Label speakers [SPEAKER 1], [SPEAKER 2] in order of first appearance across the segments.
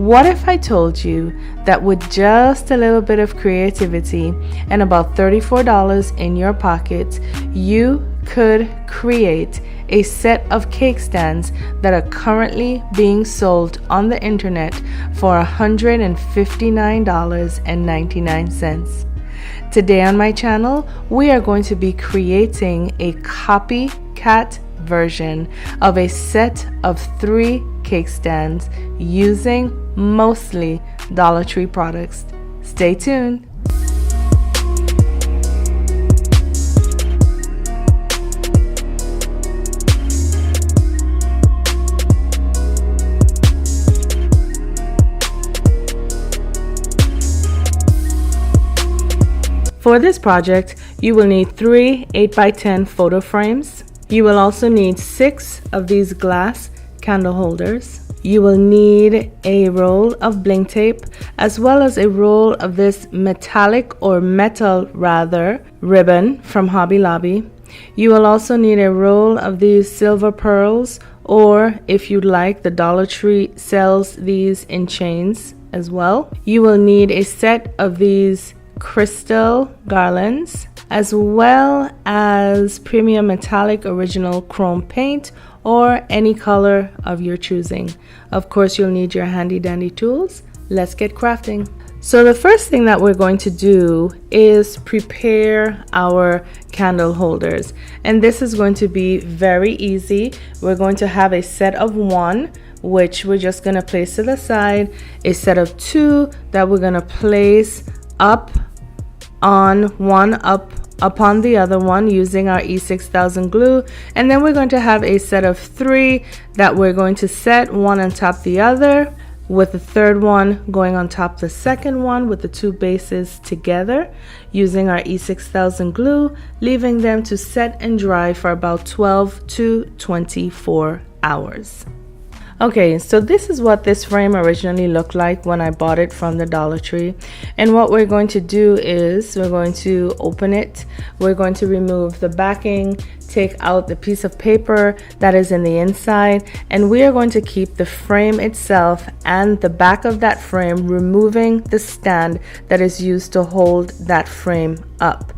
[SPEAKER 1] What if I told you that with just a little bit of creativity and about $34 in your pocket, you could create a set of cake stands that are currently being sold on the internet for $159.99. Today on my channel, we are going to be creating a copycat version of a set of 3 cake stands using mostly Dollar Tree products. Stay tuned. For this project, you will need 3 8x10 photo frames. You will also need 6 of these glass candle holders. You will need a roll of bling tape as well as a roll of this metallic or metal rather ribbon from Hobby Lobby. You will also need a roll of these silver pearls, or if you'd like, the Dollar Tree sells these in chains as well. You will need a set of these crystal garlands as well as premium metallic original chrome paint or any color of your choosing. Of course, you'll need your handy dandy tools. Let's get crafting. So the first thing that we're going to do is prepare our candle holders, and this is going to be very easy. We're going to have a set of 1 which we're just going to place to the side, a set of 2 that we're going to place up on one upon the other one using our E6000 glue, and then we're going to have a set of 3 that we're going to set one on top the other, with the third one going on top the second one with the 2 bases together using our E6000 glue, leaving them to set and dry for about 12 to 24 hours. Okay, so this is what this frame originally looked like when I bought it from the Dollar Tree. And what we're going to do is we're going to open it. We're going to remove the backing, take out the piece of paper that is in the inside, and we are going to keep the frame itself and the back of that frame, removing the stand that is used to hold that frame up.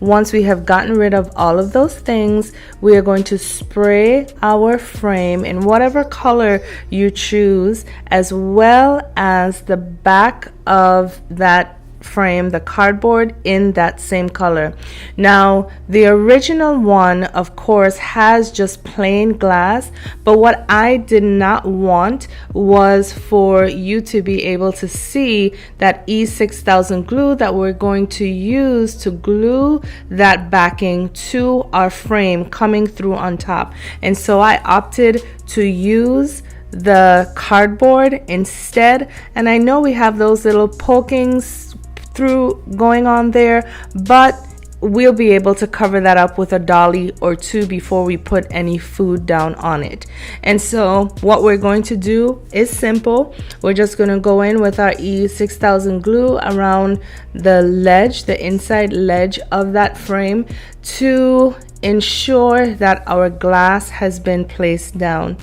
[SPEAKER 1] Once we have gotten rid of all of those things, we are going to spray our frame in whatever color you choose, as well as the back of that frame, the cardboard, in that same color. Now, the original one, of course, has just plain glass, but what I did not want was for you to be able to see that E6000 glue that we're going to use to glue that backing to our frame coming through on top. And so I opted to use the cardboard instead, and I know we have those little pokings through going on there, but we'll be able to cover that up with a dolly or 2 before we put any food down on it. And so what we're going to do is simple. We're just going to go in with our E6000 glue around the ledge, the inside ledge of that frame, to ensure that our glass has been placed down.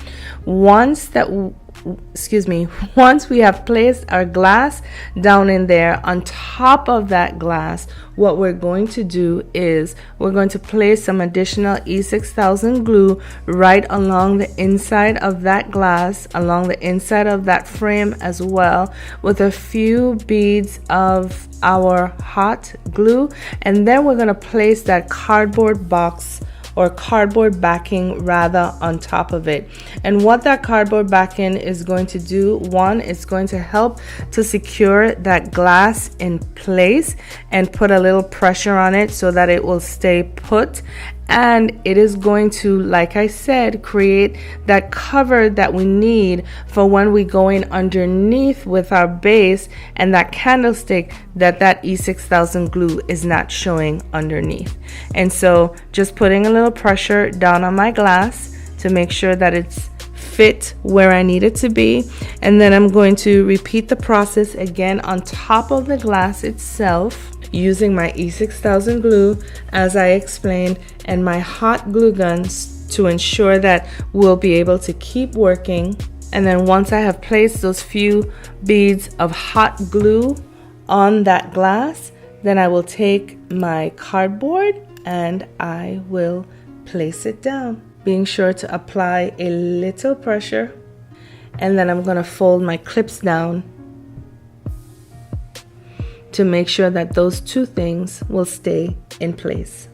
[SPEAKER 1] Once we have placed our glass down in there, on top of that glass, what we're going to do is we're going to place some additional E6000 glue right along the inside of that glass, along the inside of that frame as well, with a few beads of our hot glue, and then we're going to place that cardboard box or cardboard backing rather on top of it. And what that cardboard backing is going to do, one, it's going to help to secure that glass in place and put a little pressure on it so that it will stay put. And it is going to, like I said, create that cover that we need for when we go in underneath with our base and that candlestick, that E6000 glue is not showing underneath. And so just putting a little pressure down on my glass to make sure that it's fit where I need it to be, and then I'm going to repeat the process again on top of the glass itself using my E6000 glue as I explained, and my hot glue guns to ensure that we'll be able to keep working And then once I have placed those few beads of hot glue on that glass, then I will take my cardboard and I will place it down, being sure to apply a little pressure. And then I'm going to fold my clips down to make sure that those two things will stay in place.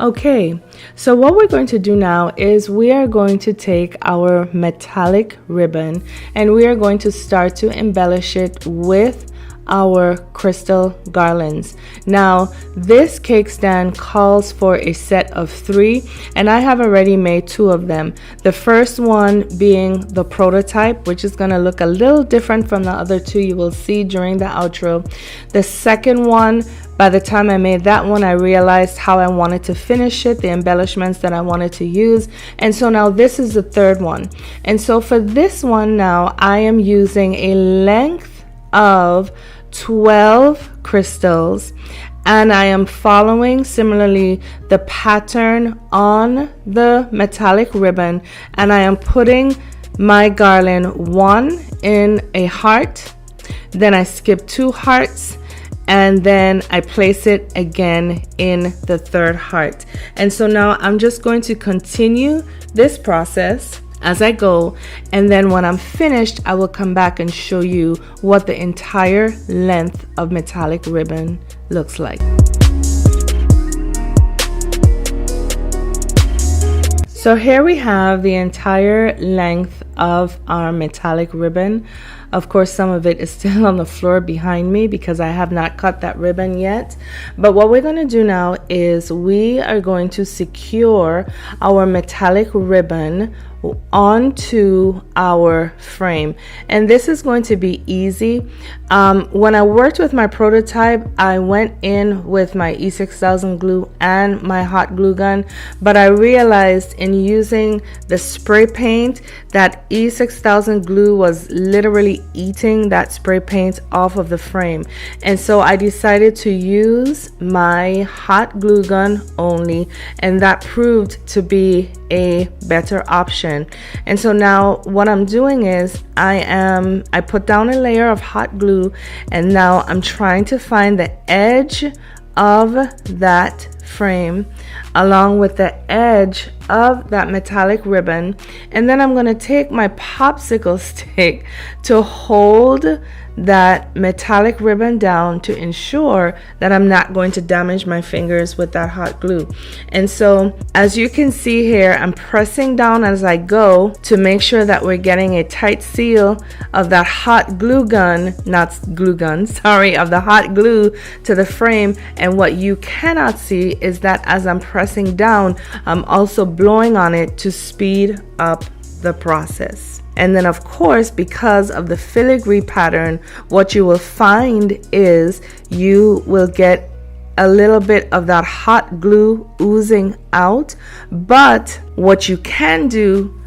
[SPEAKER 1] Okay, so what we're going to do now is we are going to take our metallic ribbon and we are going to start to embellish it with our crystal garlands. Now this cake stand calls for a set of 3 and I have already made 2 of them. The first one being the prototype, which is going to look a little different from the other 2 you will see during the outro. The second one, by the time I made that one, I realized how I wanted to finish it, the embellishments that I wanted to use. And so now this is the third one. And so for this one now, I am using a length of 12 crystals and I am following similarly the pattern on the metallic ribbon, and I am putting my garland 1 in a heart, then I skip 2 hearts, and then I place it again in the 3rd heart. And so now I'm just going to continue this process as I go, and then when I'm finished I will come back and show you what the entire length of metallic ribbon looks like. So here we have the entire length of our metallic ribbon. Of course, some of it is still on the floor behind me because I have not cut that ribbon yet. But what we're going to do now is we are going to secure our metallic ribbon onto our frame, and this is going to be easy. When I worked with my prototype, I went in with my E6000 glue and my hot glue gun, but I realized in using the spray paint that E6000 glue was literally eating that spray paint off of the frame, and so I decided to use my hot glue gun only, and that proved to be a better option. And so now what I'm doing is I put down a layer of hot glue, and now I'm trying to find the edge of that frame along with the edge of that metallic ribbon, and then I'm going to take my popsicle stick to hold that metallic ribbon down to ensure that I'm not going to damage my fingers with that hot glue. And so as you can see here, I'm pressing down as I go to make sure that we're getting a tight seal of that hot glue gun, not glue gun, sorry, of the hot glue to the frame. And what you cannot see is that as I'm pressing down, I'm also blowing on it to speed up the process. And then of course, because of the filigree pattern, what you will find is you will get a little bit of that hot glue oozing out. But what you can do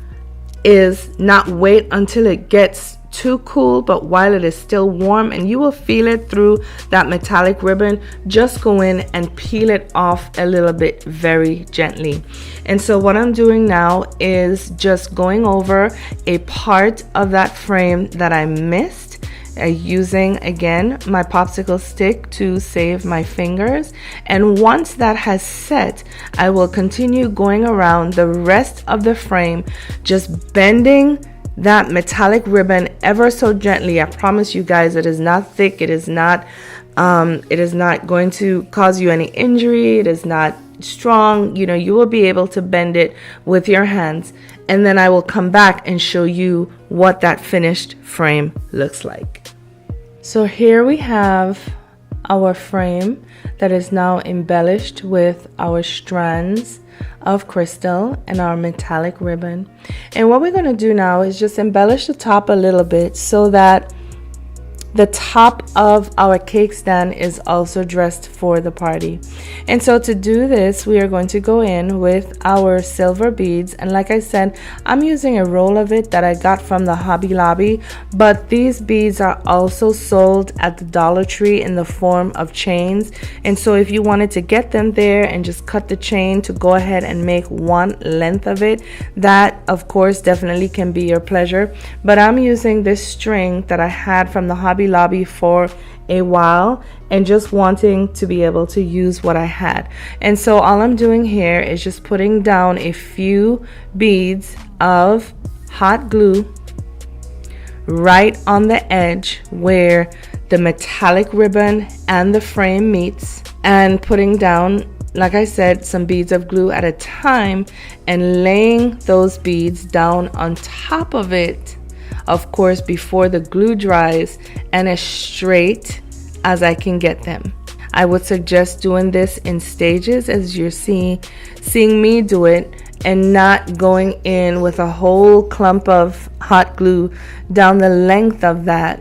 [SPEAKER 1] is not wait until it gets too cool, but while it is still warm, and you will feel it through that metallic ribbon, just go in and peel it off a little bit very gently. And so what I'm doing now is just going over a part of that frame that I missed, using again my popsicle stick to save my fingers. And once that has set, I will continue going around the rest of the frame, just bending that metallic ribbon ever so gently. I promise you guys, it is not thick, it is not going to cause you any injury, it is not strong. You know, you will be able to bend it with your hands, and then I will come back and show you what that finished frame looks like. So here we have our frame that is now embellished with our strands of crystal and our metallic ribbon. And what we're going to do now is just embellish the top a little bit so that the top of our cake stand is also dressed for the party. And so to do this, we are going to go in with our silver beads, and like I said, I'm using a roll of it that I got from the Hobby Lobby, but these beads are also sold at the Dollar Tree in the form of chains. And so if you wanted to get them there and just cut the chain to go ahead and make one length of it, that of course definitely can be your pleasure. But I'm using this string that I had from the Hobby Lobby for a while and just wanting to be able to use what I had. And so all I'm doing here is just putting down a few beads of hot glue right on the edge where the metallic ribbon and the frame meets, and putting down, like I said, some beads of glue at a time and laying those beads down on top of it, of course before the glue dries, and as straight as I can get them. I would suggest doing this in stages as you're seeing me do it, and not going in with a whole clump of hot glue down the length of that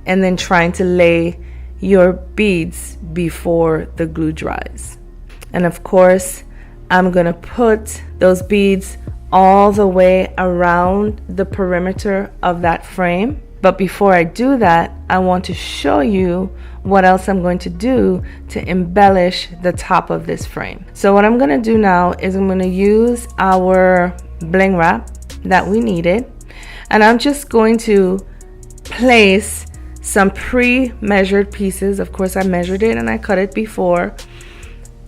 [SPEAKER 1] and then trying to lay your beads before the glue dries. And of course, I'm gonna put those beads all the way around the perimeter of that frame. But before I do that, I want to show you what else I'm going to do to embellish the top of this frame. So what I'm gonna do now is I'm gonna use our bling wrap that we needed, and I'm just going to place some pre-measured pieces. Of course, I measured it and I cut it before,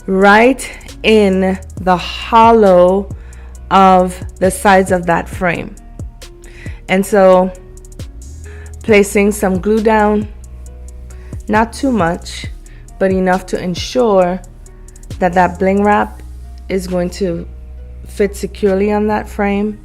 [SPEAKER 1] right in the hollow of the sides of that frame. And so placing some glue down, not too much, but enough to ensure that that bling wrap is going to fit securely on that frame,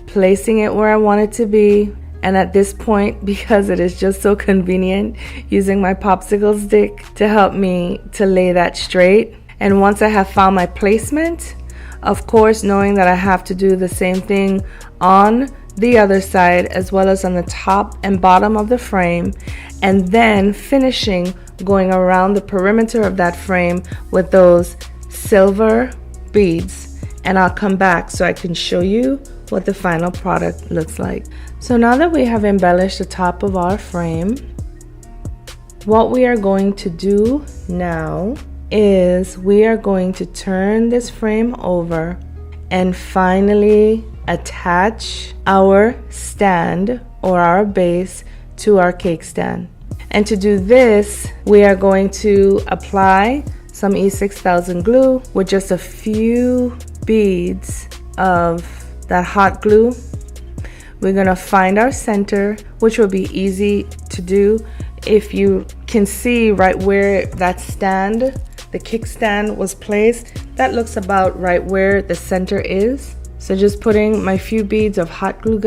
[SPEAKER 1] placing it where I want it to be. And at this point, because it is just so convenient, using my popsicle stick to help me to lay that straight. And once I have found my placement, of course, knowing that I have to do the same thing on the other side as well as on the top and bottom of the frame, and then finishing going around the perimeter of that frame with those silver beads. And I'll come back so I can show you what the final product looks like. So now that we have embellished the top of our frame, what we are going to do now is we are going to turn this frame over and finally attach our stand or our base to our cake stand. And to do this, we are going to apply some E6000 glue with just a few beads of that hot glue. We're going to find our center, which will be easy to do. If you can see right where that stand, the kickstand was placed, that looks about right where the center is. So just putting my few beads of hot glue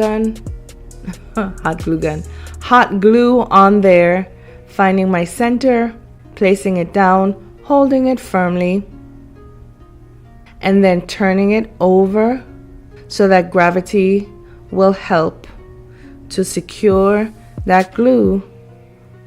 [SPEAKER 1] on there, finding my center, placing it down, holding it firmly, and then turning it over so that gravity will help to secure that glue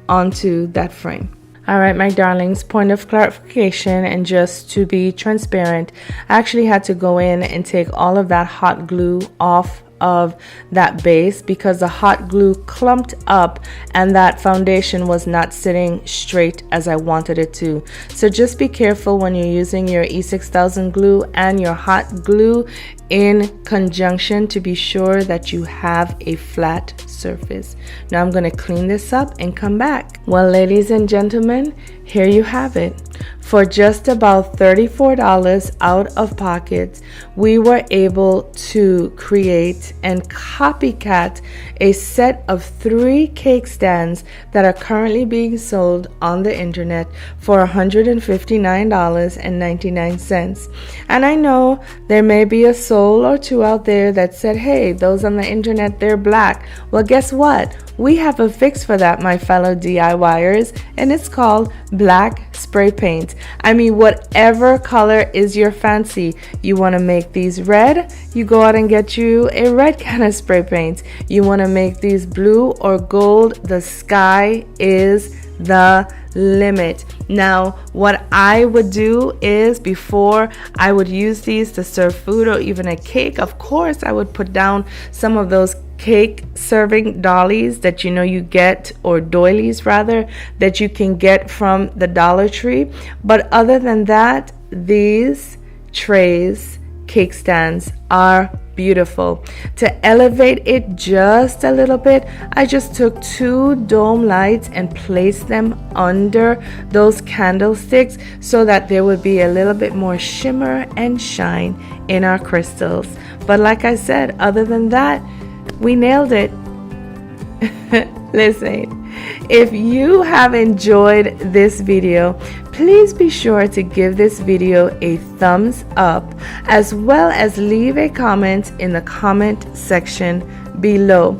[SPEAKER 1] onto that frame. All right, my darlings, point of clarification, and just to be transparent, I actually had to go in and take all of that hot glue off of that base because the hot glue clumped up and that foundation was not sitting straight as I wanted it to. So just be careful when you're using your E6000 glue and your hot glue in conjunction to be sure that you have a flat surface. Now I'm going to clean this up and come back. Well, ladies and gentlemen, here you have it. For just about $34 out of pocket, we were able to create and copycat a set of 3 cake stands that are currently being sold on the internet for $159.99. And I know there may be a soul or two out there that said, hey, those on the internet, they're black. Well, guess what? We have a fix for that, my fellow DIYers, and it's called black spray paint. I mean, whatever color is your fancy. You want to make these red, you go out and get you a red kind of spray paint. You want to make these blue or gold, the sky is the limit. Now, what I would do is, before I would use these to serve food or even a cake, of course I would put down some of those cake serving dollies that you get, or doilies rather, that you can get from the Dollar Tree. But other than that, these trays, cake stands, are beautiful. To elevate it just a little bit, I just took 2 dome lights and placed them under those candlesticks so that there would be a little bit more shimmer and shine in our crystals. But like I said, other than that, we nailed it. Listen, if you have enjoyed this video, please be sure to give this video a thumbs up, as well as leave a comment in the comment section below.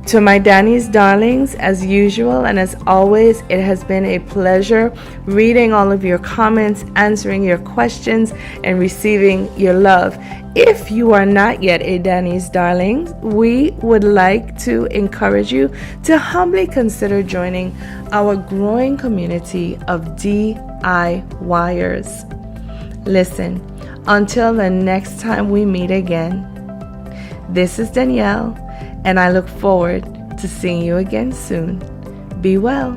[SPEAKER 1] To my Danny's darlings, as usual and as always, it has been a pleasure reading all of your comments, answering your questions, and receiving your love. If you are not yet a Danny's darling, we would like to encourage you to humbly consider joining our growing community of DIYers. Listen, until the next time we meet again, this is Danielle, and I look forward to seeing you again soon. Be well.